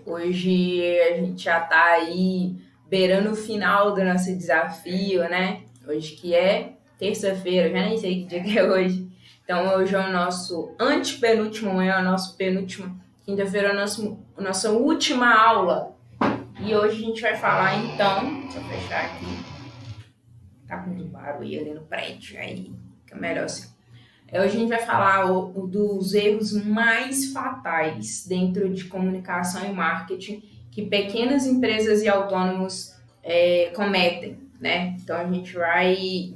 Hoje a gente já está aí beirando o final do nosso desafio, né? Hoje que é terça-feira, já nem sei que dia que é hoje. Então hoje é o nosso antepenúltimo, amanhã é o nosso penúltimo, quinta-feira é a nossa última aula. E hoje a gente vai falar então, deixa eu fechar aqui, tá com um barulho ali no prédio, aí fica melhor assim. Hoje a gente vai falar dos erros mais fatais dentro de comunicação e marketing que pequenas empresas e autônomos cometem, né? Então a gente vai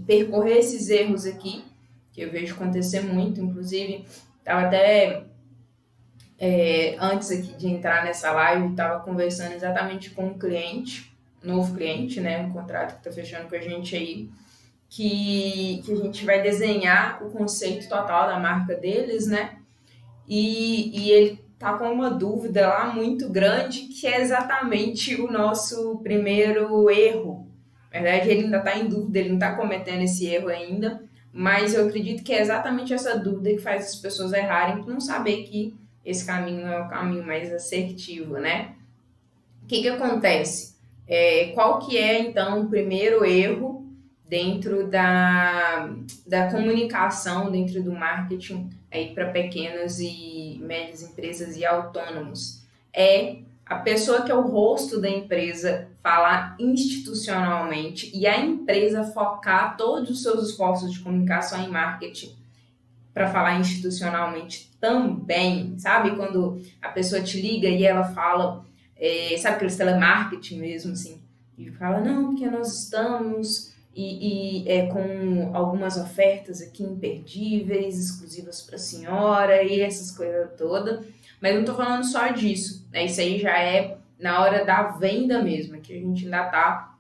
percorrer esses erros aqui, que eu vejo acontecer muito, inclusive estava até antes aqui de entrar nessa live, estava conversando exatamente com um cliente, novo cliente, né? Um contrato que está fechando com a gente aí, que a gente vai desenhar o conceito total da marca deles, né? E ele tá com uma dúvida lá muito grande, que é exatamente o nosso primeiro erro. Na verdade, ele ainda está em dúvida, ele não está cometendo esse erro ainda, mas eu acredito que é exatamente essa dúvida que faz as pessoas errarem, por não saber que esse caminho é o caminho mais assertivo, né? O que acontece? Qual que é, então, o primeiro erro dentro da comunicação, dentro do marketing aí para pequenas e médias empresas e autônomos? A pessoa que é o rosto da empresa falar institucionalmente e a empresa focar todos os seus esforços de comunicação e marketing para falar institucionalmente também, sabe? Quando a pessoa te liga e ela fala, sabe aqueles telemarketing mesmo, assim, e fala, não, porque nós estamos com algumas ofertas aqui imperdíveis, exclusivas para a senhora e essas coisas todas, mas não estou falando só disso, né? Isso aí já é na hora da venda mesmo, que a gente ainda está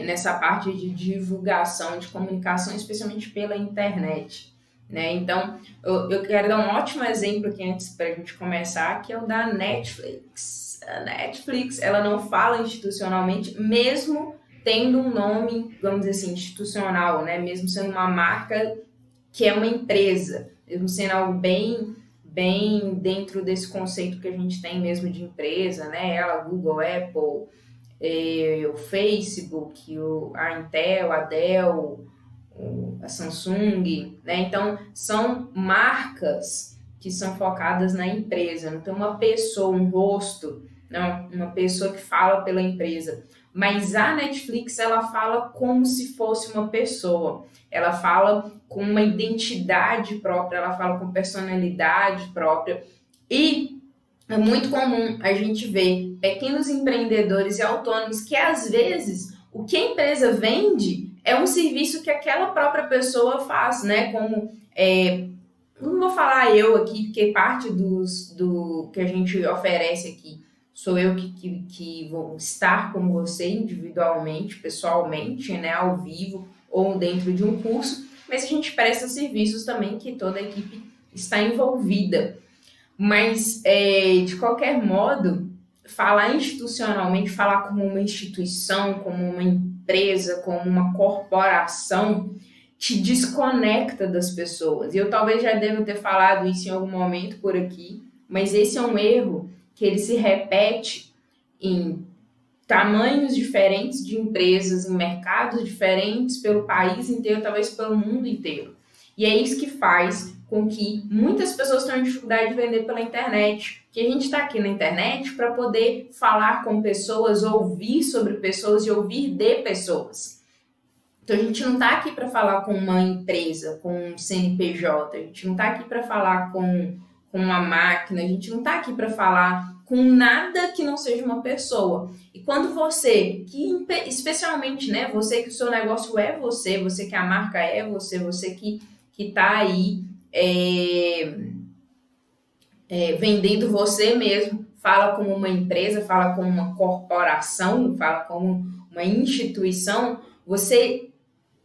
nessa parte de divulgação, de comunicação, especialmente pela internet, né? Então, eu quero dar um ótimo exemplo aqui antes para a gente começar, que é o da Netflix. A Netflix, ela não fala institucionalmente, mesmo tendo um nome, vamos dizer assim, institucional, né? Mesmo sendo uma marca que é uma empresa, mesmo sendo algo bem dentro desse conceito que a gente tem mesmo de empresa, né? Ela, Google, Apple, o Facebook, a Intel, a Dell, a Samsung, né? Então, são marcas que são focadas na empresa, não tem uma pessoa, um rosto, não, uma pessoa que fala pela empresa. Mas a Netflix, ela fala como se fosse uma pessoa, ela fala com uma identidade própria, ela fala com personalidade própria, e é muito comum a gente ver pequenos empreendedores e autônomos que, às vezes, o que a empresa vende é um serviço que aquela própria pessoa faz, né? Como, não vou falar eu aqui, porque parte do que a gente oferece aqui sou eu que vou estar com você individualmente, pessoalmente, né? Ao vivo ou dentro de um curso, mas a gente presta serviços também que toda a equipe está envolvida. Mas, de qualquer modo, falar institucionalmente, falar como uma instituição, como uma empresa, como uma corporação, te desconecta das pessoas. E eu talvez já deva ter falado isso em algum momento por aqui, mas esse é um erro que ele se repete em tamanhos diferentes de empresas, em mercados diferentes, pelo país inteiro, talvez pelo mundo inteiro. E é isso que faz com que muitas pessoas tenham dificuldade de vender pela internet. Que a gente está aqui na internet para poder falar com pessoas, ouvir sobre pessoas e ouvir de pessoas. Então a gente não está aqui para falar com uma empresa, com um CNPJ, a gente não está aqui para falar com uma máquina, a gente não está aqui para falar com nada que não seja uma pessoa. E quando você, que especialmente, né, você que o seu negócio é você que a marca é você que está aí vendendo você mesmo, fala como uma empresa, fala como uma corporação, fala como uma instituição, você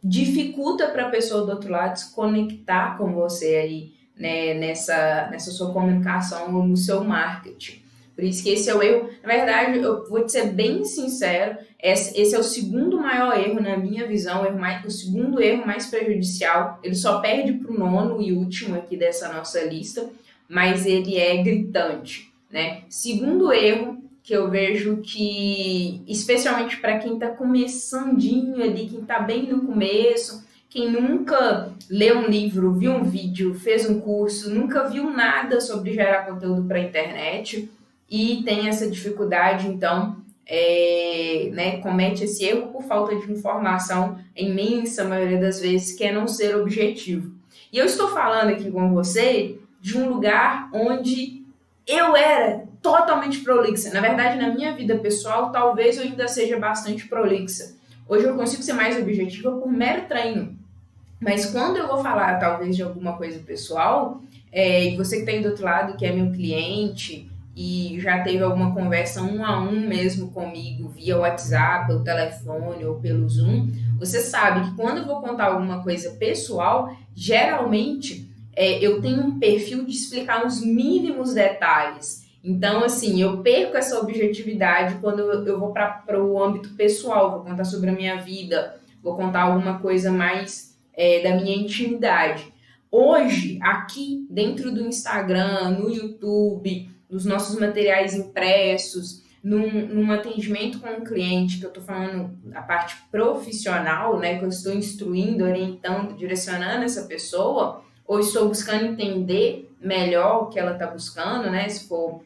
dificulta para a pessoa do outro lado se conectar com você aí, né, nessa sua comunicação ou no seu marketing. Por isso que esse é o erro. Na verdade, eu vou te ser bem sincero, esse é o segundo maior erro na minha visão, o segundo erro mais prejudicial. Ele só perde para o nono e último aqui dessa nossa lista, mas ele é gritante, né? Segundo erro, que eu vejo que, especialmente para quem está começandinho ali, quem está bem no começo, quem nunca leu um livro, viu um vídeo, fez um curso, nunca viu nada sobre gerar conteúdo para a internet e tem essa dificuldade, então, né, comete esse erro por falta de informação, a imensa maioria das vezes, que é não ser objetivo. E eu estou falando aqui com você de um lugar onde eu era totalmente prolixa. Na verdade, na minha vida pessoal, talvez eu ainda seja bastante prolixa. Hoje eu consigo ser mais objetiva por mero treino. Mas quando eu vou falar, talvez, de alguma coisa pessoal, e você que está aí do outro lado, que é meu cliente, e já teve alguma conversa 1 a 1 mesmo comigo, via WhatsApp, pelo telefone ou pelo Zoom, você sabe que quando eu vou contar alguma coisa pessoal, geralmente eu tenho um perfil de explicar os mínimos detalhes. Então, assim, eu perco essa objetividade quando eu vou para o âmbito pessoal, vou contar sobre a minha vida, vou contar alguma coisa mais da minha intimidade. Hoje, aqui dentro do Instagram, no YouTube, nos nossos materiais impressos, num atendimento com um cliente, que eu estou falando a parte profissional, né, que eu estou instruindo, orientando, direcionando essa pessoa, ou estou buscando entender melhor o que ela está buscando, né, se for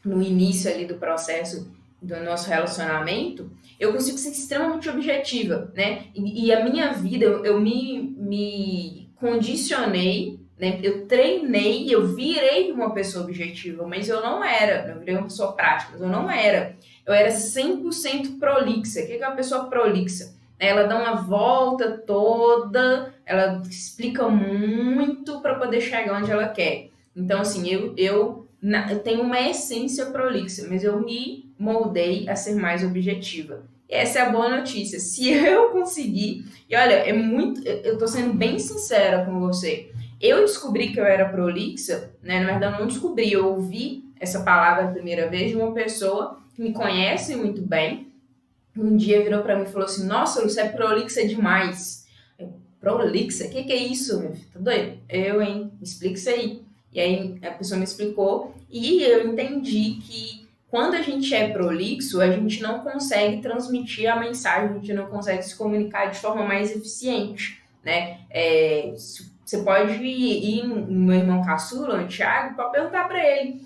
no início ali do processo do nosso relacionamento, eu consigo ser extremamente objetiva, né? E a minha vida, eu me condicionei, né? Eu treinei, eu virei uma pessoa objetiva, mas eu não era, eu virei uma pessoa prática, mas eu não era. Eu era 100% prolixa. O que é uma pessoa prolixa? Ela dá uma volta toda, ela explica muito para poder chegar onde ela quer. Então, assim, eu tenho uma essência prolixa, mas eu me moldei a ser mais objetiva. Essa é a boa notícia. Se eu conseguir, e olha, eu tô sendo bem sincera com você. Eu descobri que eu era prolixa, né? Na verdade, eu não descobri, eu ouvi essa palavra a primeira vez de uma pessoa que me conhece muito bem. Um dia virou para mim e falou assim: nossa, você é prolixa demais. Prolixa? O que é isso, meu filho? Tá doido? Me explica isso aí. E aí a pessoa me explicou e eu entendi que quando a gente é prolixo, a gente não consegue transmitir a mensagem, a gente não consegue se comunicar de forma mais eficiente, né? Você pode ir no meu irmão caçula, no Thiago, para perguntar para ele.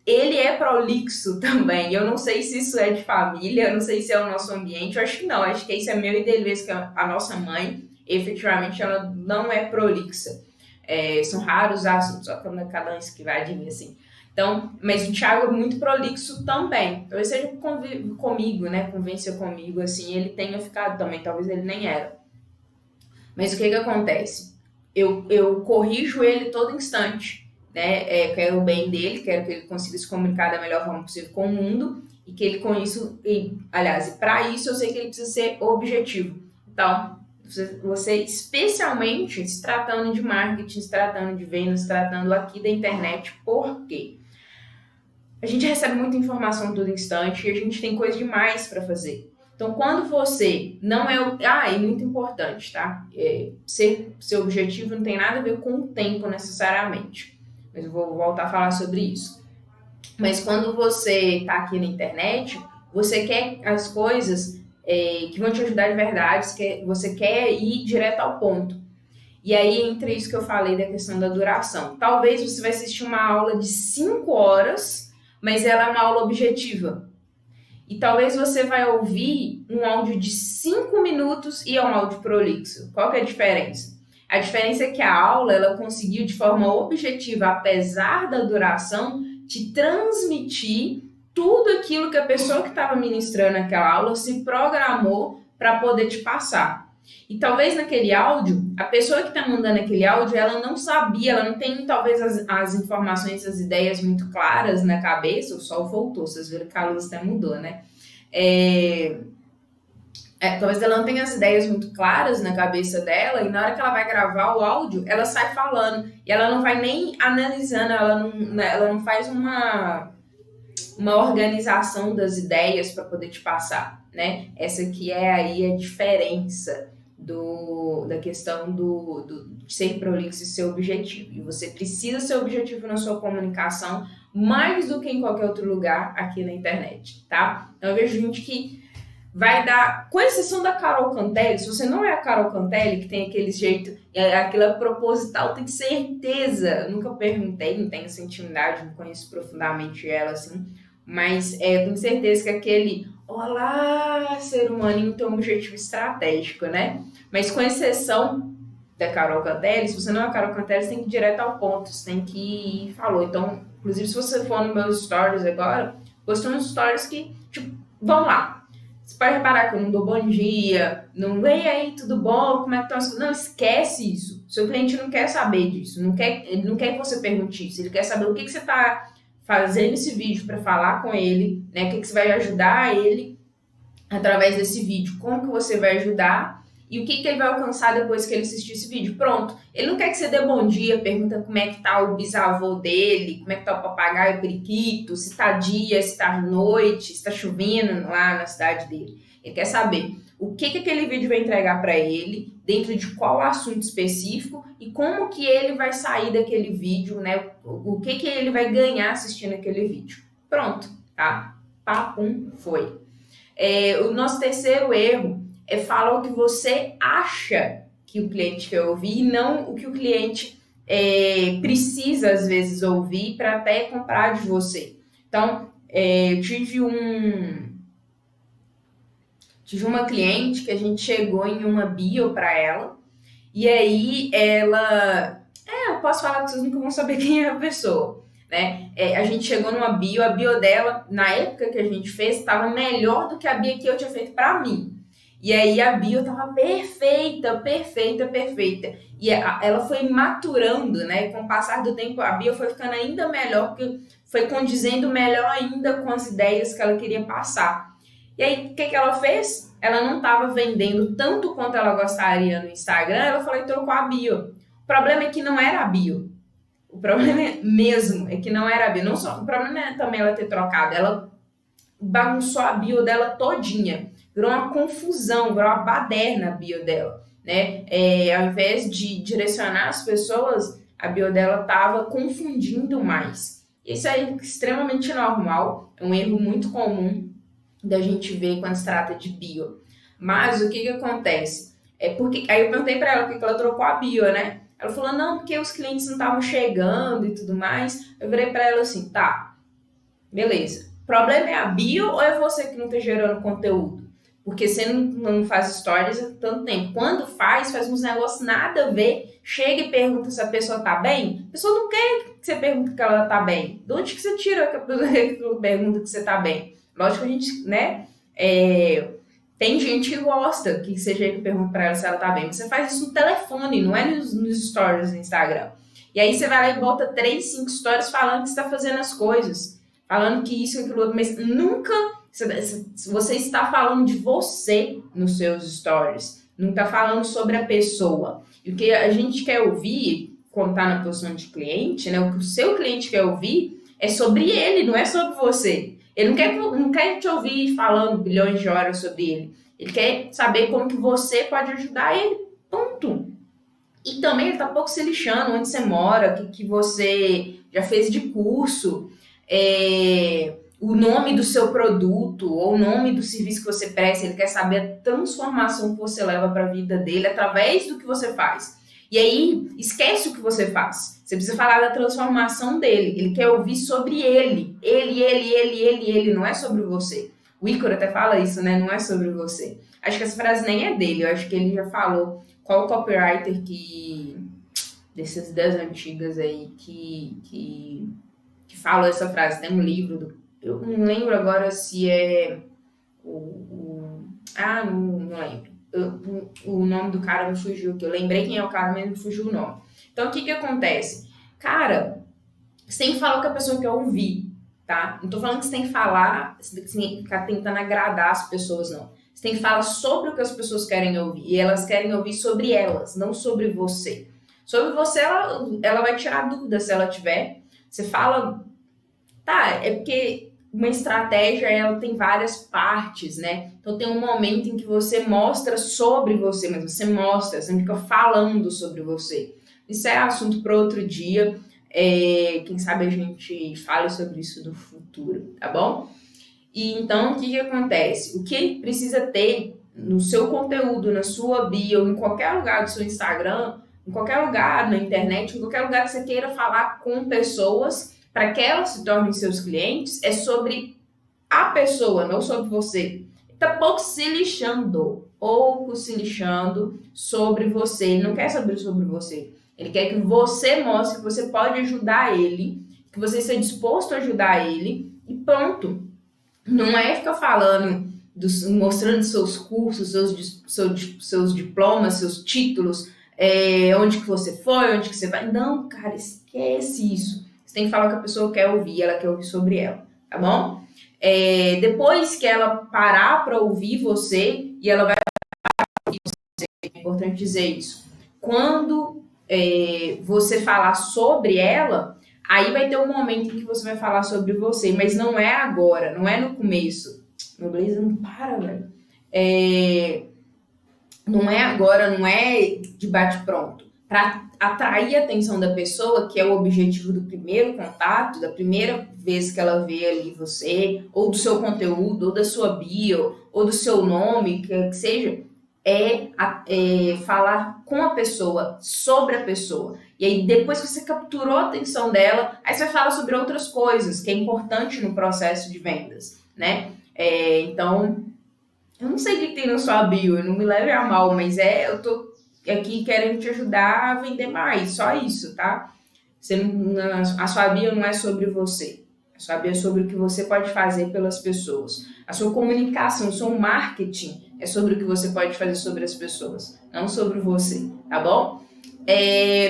Ele é prolixo também. Eu não sei se isso é de família, eu não sei se é o nosso ambiente, eu acho que não, acho que isso é meu e dele mesmo, que a nossa mãe, efetivamente, ela não é prolixa. São raros assuntos, só quando cada um que vai adivinhar, assim. Então, mas o Thiago é muito prolixo também. Talvez seja comigo, né? Convença comigo, assim, ele tenha ficado também, talvez ele nem era. Mas o que acontece? Eu corrijo ele todo instante, né? Quero o bem dele, quero que ele consiga se comunicar da melhor forma possível com o mundo e que ele com isso, aliás, para isso eu sei que ele precisa ser objetivo. Então, você especialmente se tratando de marketing, se tratando de vendas, se tratando aqui da internet, por quê? A gente recebe muita informação todo instante e a gente tem coisa demais para fazer. Então, quando você não é... é muito importante, tá? Seu objetivo não tem nada a ver com o tempo necessariamente. Mas eu vou voltar a falar sobre isso. Mas quando você está aqui na internet, você quer as coisas que vão te ajudar de verdade, você quer ir direto ao ponto. E aí, entre isso que eu falei da questão da duração. Talvez você vai assistir uma aula de 5 horas, mas ela é uma aula objetiva. E talvez você vai ouvir um áudio de 5 minutos e é um áudio prolixo. Qual que é a diferença? A diferença é que a aula ela conseguiu, de forma objetiva, apesar da duração, te transmitir tudo aquilo que a pessoa que estava ministrando aquela aula se programou para poder te passar. E talvez naquele áudio, a pessoa que está mandando aquele áudio, ela não sabia, ela não tem talvez as informações, as ideias muito claras na cabeça. O sol voltou, vocês viram que a luz até mudou, né? Talvez ela não tenha as ideias muito claras na cabeça dela e na hora que ela vai gravar o áudio, ela sai falando e ela não vai nem analisando, ela não faz uma organização das ideias para poder te passar, né? Essa aqui é aí a diferença da questão de ser prolixo e ser objetivo. E você precisa ser objetivo na sua comunicação mais do que em qualquer outro lugar aqui na internet, tá? Então eu vejo gente que vai dar, com exceção da Carol Cantelli, se você não é a Carol Cantelli, que tem aquele jeito, aquilo é proposital, tem certeza. Eu nunca perguntei, não tenho essa intimidade, não conheço profundamente ela, assim, mas eu tenho certeza que aquele olá, ser humaninho tem um objetivo estratégico, né? Mas com exceção da Carol Cantelli, se você não é a Carol Cantelli, você tem que ir direto ao ponto, você tem que ir, falou. Então, inclusive, se você for nos meus stories agora, postei uns stories que, tipo, vamos lá. Você pode reparar que eu não dou bom dia, não, ei aí, tudo bom, como é que estão as coisas? Não, esquece isso. Seu cliente não quer saber disso, ele não quer que você pergunte isso, ele quer saber o que você está fazendo esse vídeo para falar com ele, né? O que você vai ajudar ele através desse vídeo, como que você vai ajudar e o que ele vai alcançar depois que ele assistir esse vídeo. Pronto, ele não quer que você dê bom dia, pergunta como é que tá o bisavô dele, como é que tá o papagaio, o periquito, se tá dia, se tá noite, se tá chovendo lá na cidade dele. Ele quer saber o que aquele vídeo vai entregar para ele, dentro de qual assunto específico e como que ele vai sair daquele vídeo, né? O que ele vai ganhar assistindo aquele vídeo. Pronto, tá? Papum, foi. O nosso terceiro erro é falar o que você acha que o cliente quer ouvir e não o que o cliente precisa, às vezes, ouvir para até comprar de você. Então, eu tive uma cliente que a gente chegou em uma bio para ela e aí ela... eu posso falar que vocês nunca vão saber quem é a pessoa. Né? A gente chegou numa bio, a bio dela, na época que a gente fez, estava melhor do que a bio que eu tinha feito para mim. E aí a bio estava perfeita. E ela foi maturando, né? Com o passar do tempo, a bio foi ficando ainda melhor, porque foi condizendo melhor ainda com as ideias que ela queria passar. E aí, o que ela fez? Ela não estava vendendo tanto quanto ela gostaria no Instagram, ela falou e trocou a bio. O problema é que não era a bio. O problema mesmo é que não era a bio. Não só, o problema é também ela ter trocado. Ela bagunçou a bio dela todinha. Virou uma confusão, virou uma baderna a bio dela. Né? Ao invés de direcionar as pessoas, a bio dela estava confundindo mais. Isso é extremamente normal. É um erro muito comum da gente ver quando se trata de bio. Mas o que acontece? Porque aí eu perguntei para ela porque ela trocou a bio, né? Ela falou, não, porque os clientes não estavam chegando e tudo mais. Eu virei para ela assim, tá, beleza. O problema é a bio ou é você que não tá gerando conteúdo? Porque você não faz stories há tanto tempo. Quando faz uns negócios nada a ver. Chega e pergunta se a pessoa tá bem. A pessoa não quer que você pergunte que ela tá bem. De onde que você tira que a pessoa pergunta que você tá bem? Lógico que a gente, né... Tem gente que gosta que você chega e pergunta pra ela se ela tá bem. Mas você faz isso no telefone, não é nos stories do Instagram. E aí você vai lá e bota 3, 5 stories falando que você tá fazendo as coisas. Falando que isso e aquilo outro. Mas nunca... Você está falando de você nos seus stories. Não está falando sobre a pessoa. E o que a gente quer ouvir, quando está na posição de cliente, né? O que o seu cliente quer ouvir é sobre ele, não é sobre você. Ele não quer te ouvir falando bilhões de horas sobre ele. Ele quer saber como que você pode ajudar ele. Ponto. E também ele está pouco se lixando onde você mora, o que você já fez de curso, o nome do seu produto ou o nome do serviço que você presta. Ele quer saber a transformação que você leva para a vida dele através do que você faz. E aí, esquece o que você faz. Você precisa falar da transformação dele. Ele quer ouvir sobre ele. Ele. Não é sobre você. O Ícaro até fala isso, né? Não é sobre você. Acho que essa frase nem é dele. Eu acho que ele já falou. Qual o copywriter desses das antigas aí que falou essa frase? Tem um livro eu não lembro agora se é não lembro. O nome do cara me fugiu, que eu lembrei quem é o cara, mas me fugiu o nome. Então, o que acontece? Cara, você tem que falar o que a pessoa quer ouvir, tá? Não tô falando que você tem que falar, você tem que ficar tentando agradar as pessoas, não. Você tem que falar sobre o que as pessoas querem ouvir. E elas querem ouvir sobre elas, não sobre você. Sobre você, ela vai tirar dúvida se ela tiver. Você fala... Tá, é porque uma estratégia, ela tem várias partes, né? Então tem um momento em que você mostra sobre você, mas você mostra, você não fica falando sobre você. Isso é assunto para outro dia. Quem sabe a gente fale sobre isso no futuro, tá bom? E então, o que acontece? O que precisa ter no seu conteúdo, na sua bio, em qualquer lugar do seu Instagram, em qualquer lugar na internet, em qualquer lugar que você queira falar com pessoas, para que elas se tornem seus clientes, é sobre a pessoa, não sobre você. Tá pouco se lixando sobre você. Ele não quer saber sobre você. Ele quer que você mostre que você pode ajudar ele, que você está disposto a ajudar ele, e pronto. Não é ficar falando, mostrando seus cursos, seus diplomas, seus títulos, onde que você foi, onde que você vai. Não, cara, esquece isso. Você tem que falar o que a pessoa quer ouvir, ela quer ouvir sobre ela, tá bom? Depois que ela parar para ouvir você, e ela vai ouvir você, é importante dizer isso. Quando você falar sobre ela, aí vai ter um momento em que você vai falar sobre você, mas não é agora, não é no começo. Meu blazer não para, velho. Não é agora, não é de bate-pronto. Para atrair a atenção da pessoa, que é o objetivo do primeiro contato, da primeira vez que ela vê ali você, ou do seu conteúdo, ou da sua bio, ou do seu nome, que seja, falar com a pessoa, sobre a pessoa. E aí, depois que você capturou a atenção dela, aí você fala sobre outras coisas, que é importante no processo de vendas, né? Então, eu não sei o que tem na sua bio, não me leve a mal, mas eu tô aqui querendo te ajudar a vender mais, só isso, tá? A sua bio não é sobre você. A sua bio é sobre o que você pode fazer pelas pessoas. A sua comunicação, o seu marketing é sobre o que você pode fazer sobre as pessoas, não sobre você, tá bom?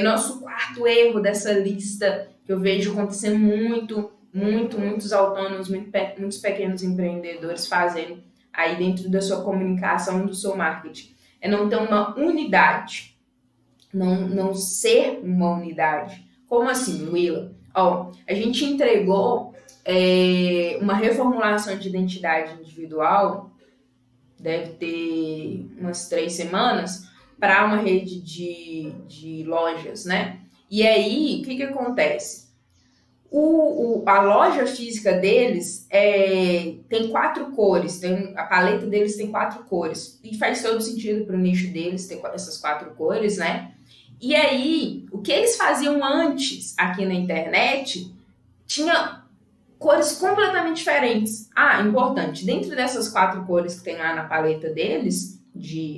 Nosso quarto erro dessa lista, que eu vejo acontecer muitos autônomos, muitos pequenos empreendedores fazendo aí dentro da sua comunicação e do seu marketing, é não ter uma unidade, não ser uma unidade. Como assim, Willa? A gente entregou uma reformulação de identidade individual, deve ter umas 3 semanas, para uma rede de lojas, né? E aí, o que acontece? A loja física deles tem 4 cores, a paleta deles tem 4 cores, e faz todo sentido para o nicho deles ter essas 4 cores, né? E aí, o que eles faziam antes aqui na internet tinha cores completamente diferentes. Importante, dentro dessas 4 cores que tem lá na paleta deles,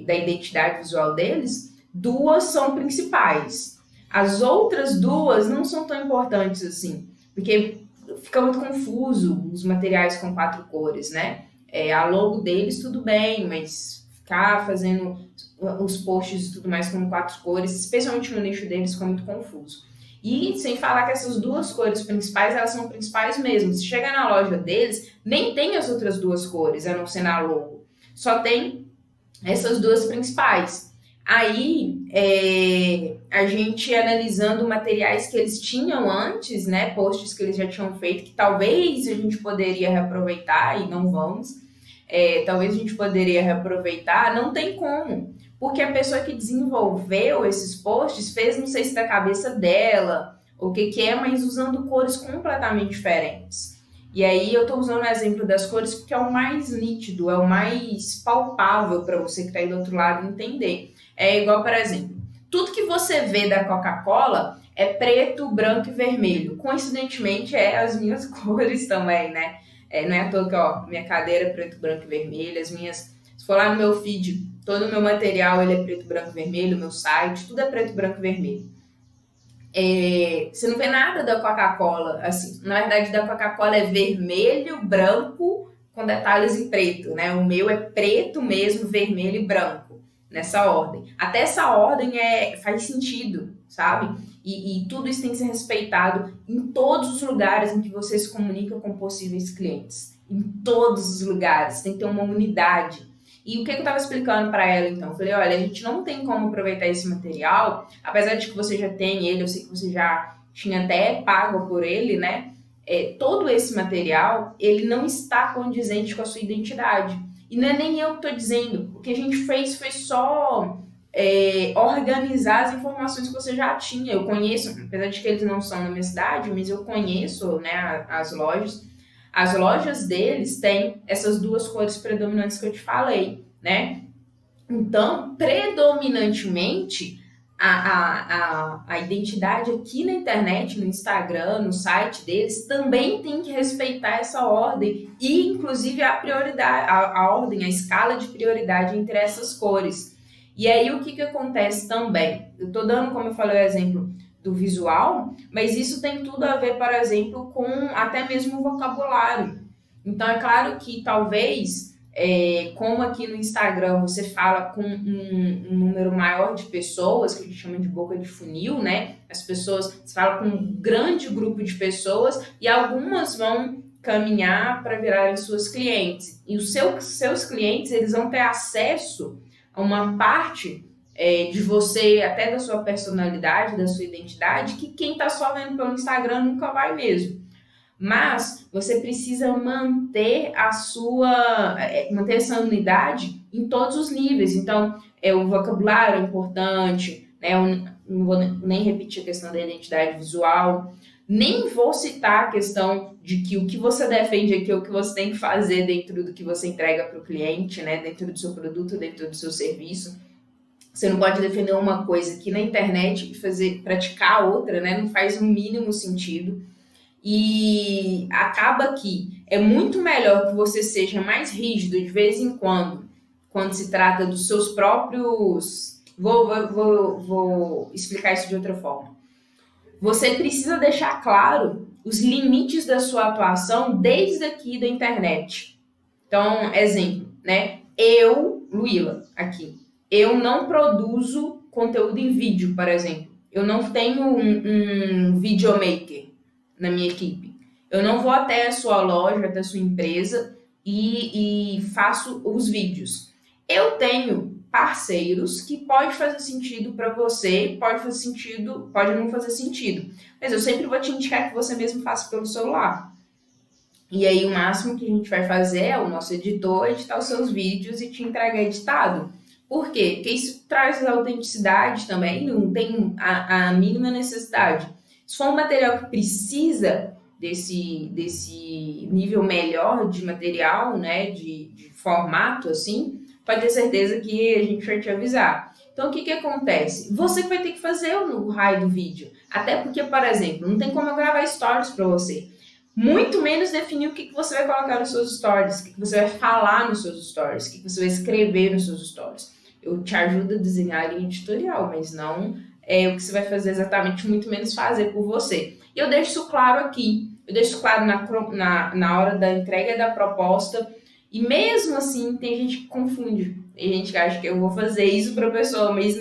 da identidade visual deles, 2 são principais. As outras 2 não são tão importantes assim, porque fica muito confuso os materiais com 4 cores, né? A logo deles, tudo bem, mas ficar fazendo os posts e tudo mais com 4 cores, especialmente no nicho deles, fica muito confuso. E sem falar que essas 2 cores principais, elas são principais mesmo. Se chega na loja deles, nem tem as outras 2 cores, a não ser na logo. Só tem essas 2 principais. Aí, a gente analisando materiais que eles tinham antes, né, posts que eles já tinham feito, que talvez a gente poderia reaproveitar, e não vamos, talvez a gente poderia reaproveitar, não tem como, porque a pessoa que desenvolveu esses posts fez, não sei se da cabeça dela, ou o que é, mas usando cores completamente diferentes. E aí eu estou usando o exemplo das cores porque é o mais nítido, é o mais palpável para você que está aí do outro lado entender. É igual, por exemplo, tudo que você vê da Coca-Cola é preto, branco e vermelho. Coincidentemente, as minhas cores também, né? Não é à toa que, minha cadeira é preto, branco e vermelho. Se for lá no meu feed, todo o meu material ele é preto, branco e vermelho, meu site, tudo é preto, branco e vermelho. Você não vê nada da Coca-Cola, assim, na verdade da Coca-Cola é vermelho, branco, com detalhes em preto, né? O meu é preto mesmo, vermelho e branco, nessa ordem. Até essa ordem faz sentido, sabe? E tudo isso tem que ser respeitado em todos os lugares em que você se comunica com possíveis clientes. Em todos os lugares, tem que ter uma unidade. E o que eu estava explicando para ela, então? Eu falei, olha, a gente não tem como aproveitar esse material, apesar de que você já tem ele, eu sei que você já tinha até pago por ele, né? todo esse material, ele não está condizente com a sua identidade. E não é nem eu que estou dizendo. O que a gente fez foi só organizar as informações que você já tinha. Eu conheço, apesar de que eles não são na minha cidade, mas eu conheço, né, as lojas. As lojas deles têm essas duas cores predominantes que eu te falei, né? Então, predominantemente, a identidade aqui na internet, no Instagram, no site deles, também tem que respeitar essa ordem e, inclusive, a prioridade, a ordem, a escala de prioridade entre essas cores. E aí, o que acontece também? Eu estou dando, como eu falei, o exemplo do visual, mas isso tem tudo a ver, por exemplo, com até mesmo o vocabulário. Então, é claro que talvez... como aqui no Instagram você fala com um número maior de pessoas, que a gente chama de boca de funil, né? As pessoas, você fala com um grande grupo de pessoas e algumas vão caminhar para virarem suas clientes. E os seus clientes, eles vão ter acesso a uma parte de você, até da sua personalidade, da sua identidade, que quem está só vendo pelo Instagram nunca vai mesmo. Mas você precisa manter manter essa unidade em todos os níveis. Então, o vocabulário é importante, né? Eu não vou nem repetir a questão da identidade visual, nem vou citar a questão de que o que você defende aqui é o que você tem que fazer dentro do que você entrega para o cliente, né? Dentro do seu produto, dentro do seu serviço. Você não pode defender uma coisa aqui na internet e praticar outra, né? Não faz o mínimo sentido. E acaba que é muito melhor que você seja mais rígido de vez em quando se trata dos seus próprios... Vou explicar isso de outra forma. Você precisa deixar claro os limites da sua atuação desde aqui da internet. Então, exemplo, né? Eu, Luíla, aqui, eu não produzo conteúdo em vídeo, por exemplo. Eu não tenho um videomaker na minha equipe. Eu não vou até a sua loja, até a sua empresa e faço os vídeos. Eu tenho parceiros que pode fazer sentido para você, pode fazer sentido, pode não fazer sentido. Mas eu sempre vou te indicar que você mesmo faça pelo celular. E aí o máximo que a gente vai fazer é o nosso editor editar os seus vídeos e te entregar editado. Por quê? Porque isso traz autenticidade também, não tem a mínima necessidade. Se for um material que precisa desse nível melhor de material, né, de formato, assim, pode ter certeza que a gente vai te avisar. Então, o que acontece? Você vai ter que fazer o raio do vídeo. Até porque, por exemplo, não tem como eu gravar stories para você. Muito menos definir o que você vai colocar nos seus stories, o que você vai falar nos seus stories, o que você vai escrever nos seus stories. Eu te ajudo a desenhar a linha editorial, mas não o que você vai fazer exatamente, muito menos fazer por você. E eu deixo isso claro aqui, eu deixo isso claro na hora da entrega da proposta, e mesmo assim tem gente que confunde, tem gente que acha que eu vou fazer isso para a pessoa, mas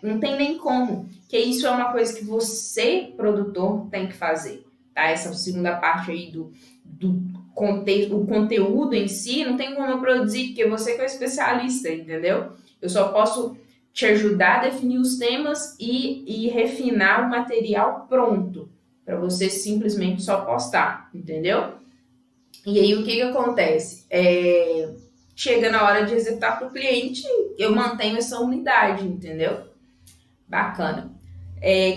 não tem nem como, que isso é uma coisa que você, produtor, tem que fazer, tá? Essa segunda parte aí do o conteúdo em si, não tem como eu produzir, porque você que é o especialista, entendeu? Eu só posso te ajudar a definir os temas e refinar o material pronto, para você simplesmente só postar, entendeu? E aí, o que acontece? Chega na hora de executar para o cliente, eu mantenho essa unidade, entendeu? Bacana.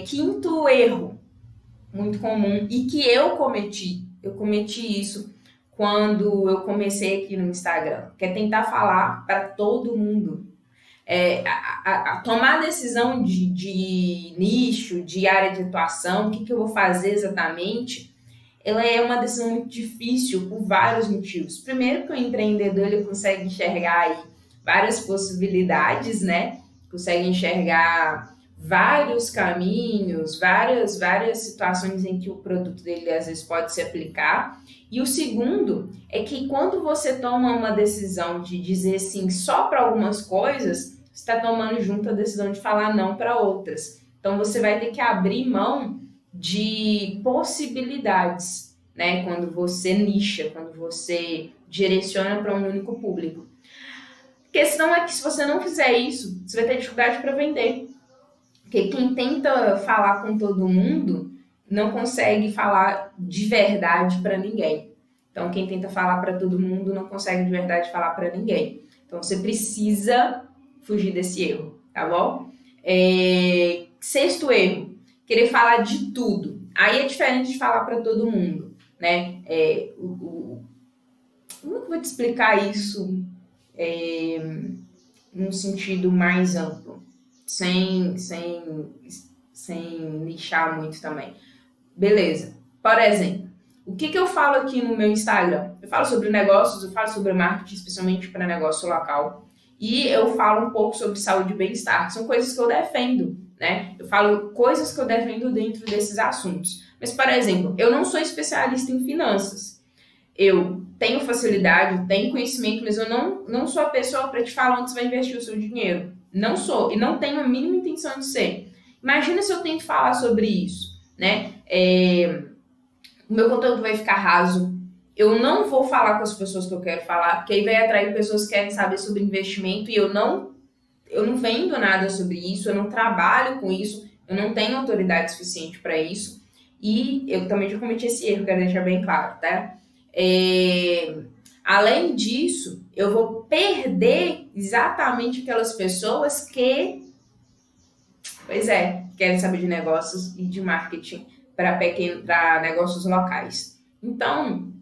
Quinto erro, muito comum, e que eu cometi isso quando eu comecei aqui no Instagram, que é tentar falar para todo mundo. Tomar decisão de nicho, de área de atuação, o que eu vou fazer exatamente, ela é uma decisão muito difícil por vários motivos. Primeiro, que o empreendedor ele consegue enxergar aí várias possibilidades, né? Consegue enxergar vários caminhos, várias situações em que o produto dele às vezes pode se aplicar. E o segundo é que quando você toma uma decisão de dizer sim só para algumas coisas, você está tomando junto a decisão de falar não para outras. Então você vai ter que abrir mão de possibilidades, né? Quando você nicha, quando você direciona para um único público. A questão é que se você não fizer isso, você vai ter dificuldade para vender. Porque quem tenta falar com todo mundo, não consegue falar de verdade para ninguém. Então, quem tenta falar para todo mundo não consegue de verdade falar para ninguém. Então, você precisa fugir desse erro, tá bom? Sexto erro, querer falar de tudo. Aí é diferente de falar para todo mundo, né? Como é que eu vou te explicar isso num sentido mais amplo? Sem lixar muito também. Beleza. Por exemplo, o que eu falo aqui no meu Instagram? Eu falo sobre negócios, eu falo sobre marketing, especialmente para negócio local. E eu falo um pouco sobre saúde e bem-estar, que são coisas que eu defendo, né? Eu falo coisas que eu defendo dentro desses assuntos. Mas, por exemplo, eu não sou especialista em finanças. Eu tenho facilidade, tenho conhecimento, mas eu não sou a pessoa para te falar onde você vai investir o seu dinheiro. Não sou, e não tenho a mínima intenção de ser. Imagina se eu tento falar sobre isso, né? O meu conteúdo vai ficar raso. Eu não vou falar com as pessoas que eu quero falar, porque aí vai atrair pessoas que querem saber sobre investimento e eu não vendo nada sobre isso, eu não trabalho com isso, eu não tenho autoridade suficiente para isso. E eu também já cometi esse erro, quero deixar bem claro, tá? Além disso, eu vou perder exatamente aquelas pessoas que, querem saber de negócios e de marketing para negócios locais. Então,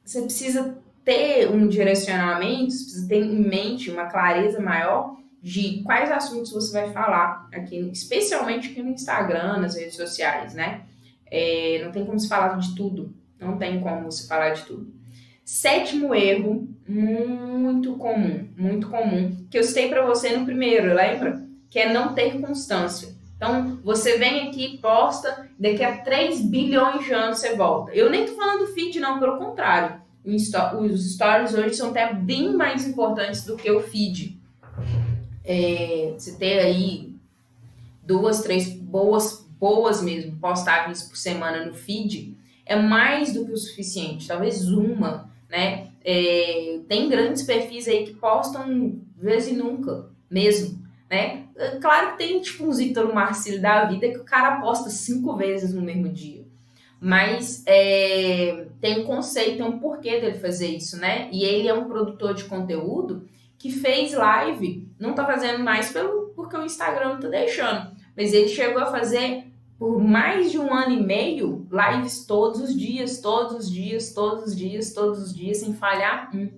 você precisa ter um direcionamento, você precisa ter em mente uma clareza maior de quais assuntos você vai falar aqui, especialmente aqui no Instagram, nas redes sociais, né? Não tem como se falar de tudo. Não tem como se falar de tudo. Sétimo erro, muito comum, que eu citei para você no primeiro, lembra? Que é não ter constância. Então, você vem aqui, posta, daqui a 3 bilhões de anos você volta. Eu nem tô falando do feed, não, pelo contrário. Os stories hoje são até bem mais importantes do que o feed. Você ter aí 2, 3 boas mesmo, postagens por semana no feed, é mais do que o suficiente. Talvez uma, né? Tem grandes perfis aí que postam vezes e nunca, mesmo, né? Claro que tem tipo uns Ítalo Marcílio da vida que o cara posta 5 vezes no mesmo dia. Mas tem um conceito, tem um porquê dele fazer isso, né? E ele é um produtor de conteúdo que fez live, não tá fazendo mais porque o Instagram não tá deixando. Mas ele chegou a fazer por mais de 1 ano e meio lives todos os dias, sem falhar um.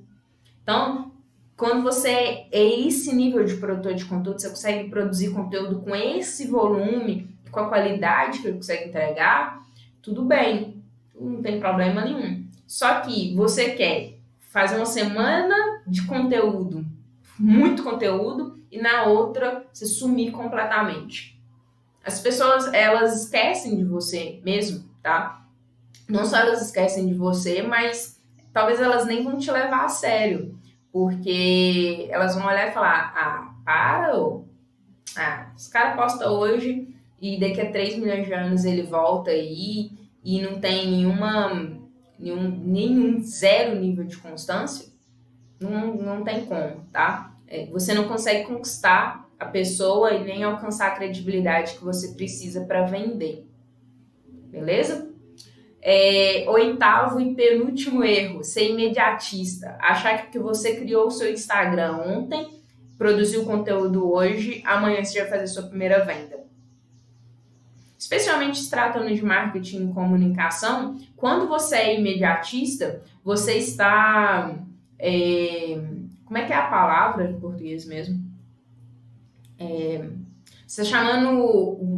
Então, quando você é esse nível de produtor de conteúdo, você consegue produzir conteúdo com esse volume, com a qualidade que ele consegue entregar, tudo bem, não tem problema nenhum. Só que você quer fazer uma semana de conteúdo, muito conteúdo, e na outra você sumir completamente. As pessoas, elas esquecem de você mesmo, tá? Não só elas esquecem de você, mas talvez elas nem vão te levar a sério. Porque elas vão olhar e falar, esse cara posta hoje e daqui a 3 milhões de anos ele volta aí e não tem nenhum zero nível de constância. Não tem como, tá? Você não consegue conquistar a pessoa e nem alcançar a credibilidade que você precisa para vender. Beleza? Oitavo e penúltimo erro, ser imediatista. Achar que você criou o seu Instagram ontem, produziu conteúdo hoje, amanhã você vai fazer sua primeira venda. Especialmente se tratando de marketing e comunicação, quando você é imediatista, você está... como é que é a palavra em português mesmo? Você está chamando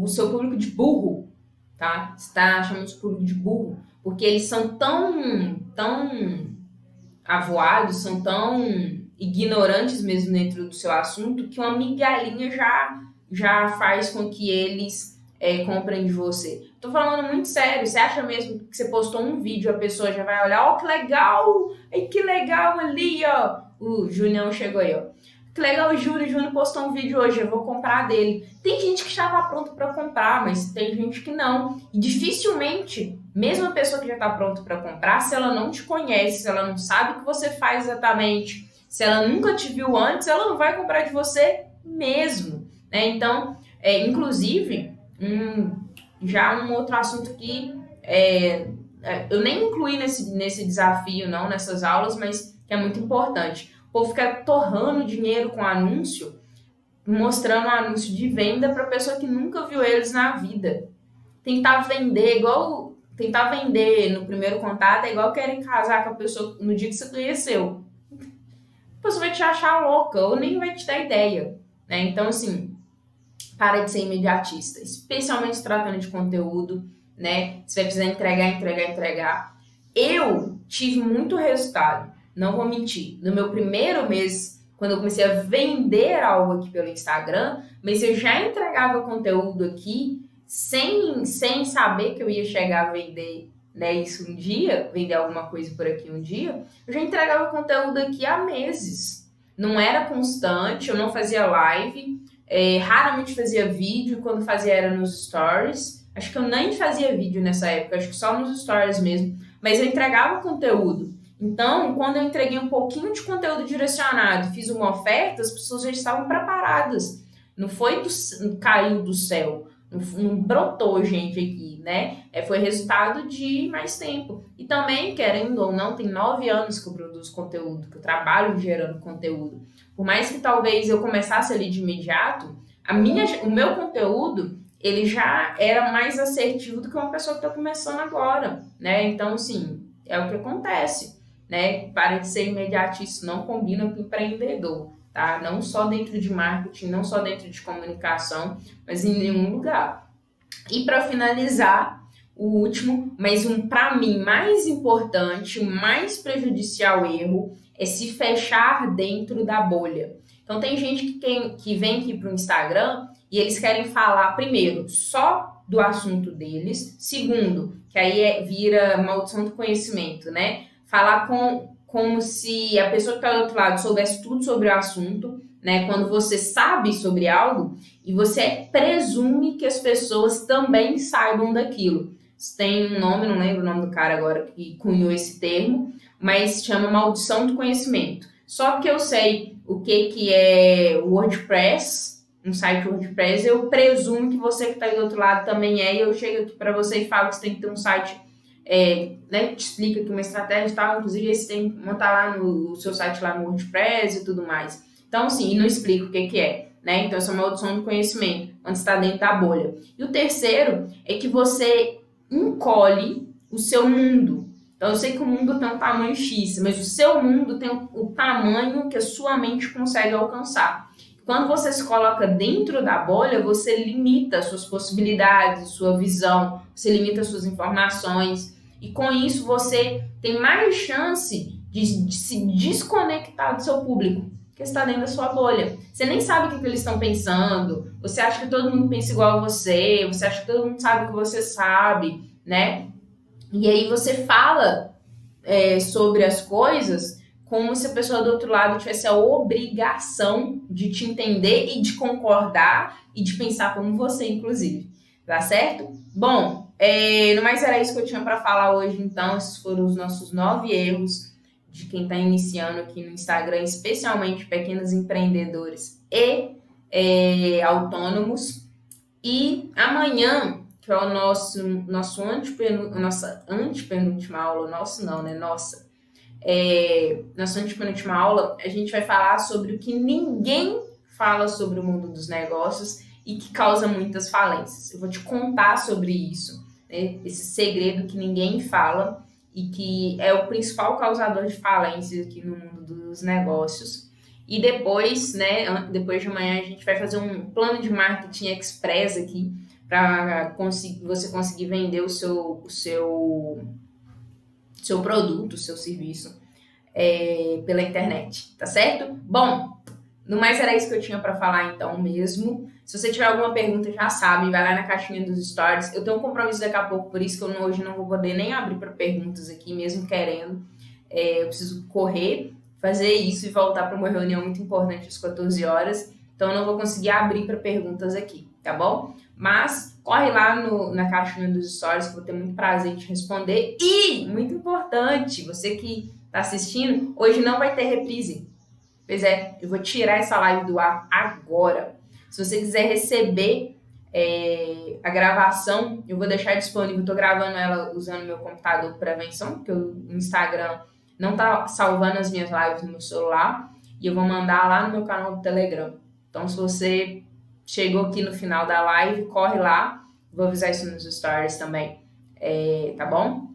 o seu público de burro, tá? Você está chamando o seu público de burro, porque eles são tão avoados, são tão ignorantes mesmo dentro do seu assunto, que uma migalhinha já faz com que eles comprem de você. Tô falando muito sério, você acha mesmo que você postou um vídeo, a pessoa já vai olhar, que legal, que legal ali, ó. O Julião chegou aí, ó. Que legal, o Júnior postou um vídeo hoje, eu vou comprar dele. Tem gente que já tá pronto para comprar, mas tem gente que não. E dificilmente, mesmo a pessoa que já tá pronta para comprar, se ela não te conhece, se ela não sabe o que você faz exatamente, se ela nunca te viu antes, ela não vai comprar de você mesmo, né? Então, inclusive, já um outro assunto que eu nem incluí nesse desafio, não, nessas aulas, mas que é muito importante. O povo fica torrando dinheiro com anúncio, mostrando anúncio de venda para pessoa que nunca viu eles na vida. Tentar vender no primeiro contato é igual querer casar com a pessoa no dia que você conheceu. A pessoa vai te achar louca ou nem vai te dar ideia, né? Então, assim, para de ser imediatista, especialmente se tratando de conteúdo, né? Você vai precisar entregar. Eu tive muito resultado, não vou mentir. No meu primeiro mês, quando eu comecei a vender algo aqui pelo Instagram, mas eu já entregava conteúdo aqui sem saber que eu ia chegar a vender, né, isso um dia, vender alguma coisa por aqui um dia, eu já entregava conteúdo aqui há meses. Não era constante, eu não fazia live, raramente fazia vídeo, quando fazia era nos stories. Acho que eu nem fazia vídeo nessa época, acho que só nos stories mesmo. Mas eu entregava conteúdo. Então, quando eu entreguei um pouquinho de conteúdo direcionado, fiz uma oferta, as pessoas já estavam preparadas. Não foi caiu do céu, não brotou gente aqui, né? Foi resultado de mais tempo. E também, querendo ou não, tem 9 anos que eu produzo conteúdo, que eu trabalho gerando conteúdo. Por mais que talvez eu começasse ali de imediato, o meu conteúdo, ele já era mais assertivo do que uma pessoa que está começando agora, né? Então, assim, é o que acontece, né? Para de ser imediatista, não combina com empreendedor, tá? Não só dentro de marketing, não só dentro de comunicação, mas em nenhum lugar. E para finalizar, o último, mas para mim mais importante, mais prejudicial erro, é se fechar dentro da bolha. Então tem gente que vem aqui para o Instagram e eles querem falar, primeiro, só do assunto deles. Segundo, que aí vira maldição do conhecimento, né? Falar como se a pessoa que está do outro lado soubesse tudo sobre o assunto, né? Quando você sabe sobre algo e você presume que as pessoas também saibam daquilo. Tem um nome, não lembro o nome do cara agora que cunhou esse termo, mas chama maldição do conhecimento. Só porque eu sei o que é WordPress, um site WordPress, eu presumo que você que está aí do outro lado também é, e eu chego aqui para você e falo que você tem que ter um site, né, te explica aqui uma estratégia e tal, inclusive você tem que montar lá no seu site lá no WordPress e tudo mais. Então, assim, e não explica o que é, né? Então, essa é uma maldição do conhecimento, onde está dentro da bolha. E o terceiro é que você encolhe o seu mundo. Então, eu sei que o mundo tem um tamanho X, mas o seu mundo tem o tamanho que a sua mente consegue alcançar. Quando você se coloca dentro da bolha, você limita suas possibilidades, sua visão, você limita suas informações. E com isso, você tem mais chance de se desconectar do seu público, que está dentro da sua bolha. Você nem sabe o que eles estão pensando, você acha que todo mundo pensa igual a você acha que todo mundo sabe o que você sabe, né? E aí você fala sobre as coisas como se a pessoa do outro lado tivesse a obrigação de te entender e de concordar e de pensar como você, inclusive. Tá certo? Bom, no mais era isso que eu tinha para falar hoje, então. Esses foram os nossos 9 erros de quem está iniciando aqui no Instagram, especialmente pequenos empreendedores e autônomos. E amanhã, que é o nossa antepenúltima aula, nossa antepenúltima aula, a gente vai falar sobre o que ninguém fala sobre o mundo dos negócios e que causa muitas falências. Eu vou te contar sobre isso, né? Esse segredo que ninguém fala e que é o principal causador de falências aqui no mundo dos negócios. E depois, né, depois de amanhã, a gente vai fazer um plano de marketing express aqui para você conseguir vender o seu produto, o seu serviço pela internet, tá certo? Bom, no mais era isso que eu tinha para falar então mesmo. Se você tiver alguma pergunta, já sabe, vai lá na caixinha dos stories. Eu tenho um compromisso daqui a pouco, por isso que hoje não vou poder nem abrir para perguntas aqui, mesmo querendo. Eu preciso correr, fazer isso e voltar para uma reunião muito importante às 14 horas. Então, eu não vou conseguir abrir para perguntas aqui, tá bom? Mas corre lá na caixinha dos stories, que eu vou ter muito prazer em te responder. E, muito importante, você que está assistindo, hoje não vai ter reprise. Pois é, eu vou tirar essa live do ar agora. Se você quiser receber A gravação, eu vou deixar disponível, eu tô gravando ela usando meu computador por prevenção, porque o Instagram não tá salvando as minhas lives no meu celular, e eu vou mandar lá no meu canal do Telegram. Então, se você chegou aqui no final da live, corre lá, vou avisar isso nos stories também, tá bom?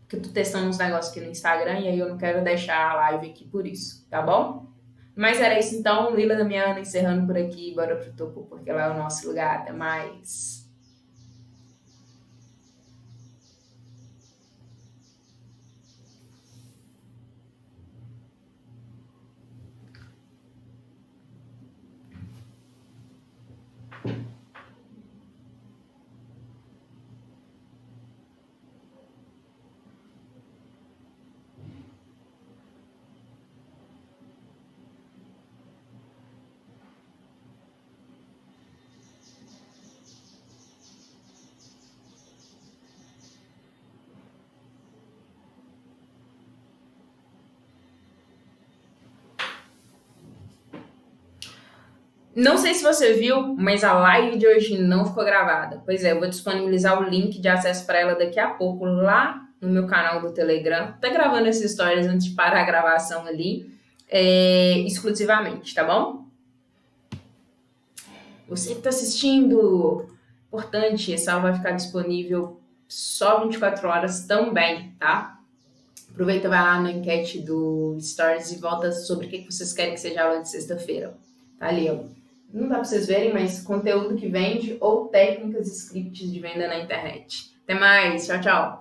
Porque eu tô testando uns negócios aqui no Instagram e aí eu não quero deixar a live aqui por isso, tá bom? Mas era isso então, Lila da minha Ana encerrando por aqui, bora pro topo, porque lá é o nosso lugar. Até mais. Não sei se você viu, mas a live de hoje não ficou gravada. Pois é, eu vou disponibilizar o link de acesso para ela daqui a pouco lá no meu canal do Telegram. Tá gravando essas stories antes de parar a gravação ali, exclusivamente, tá bom? Você que está assistindo, importante, essa aula vai ficar disponível só 24 horas também, tá? Aproveita, vai lá na enquete do Stories e volta sobre o que vocês querem que seja a aula de sexta-feira. Tá ali, ó. Não dá para vocês verem, mas conteúdo que vende ou técnicas e scripts de venda na internet. Até mais, tchau, tchau!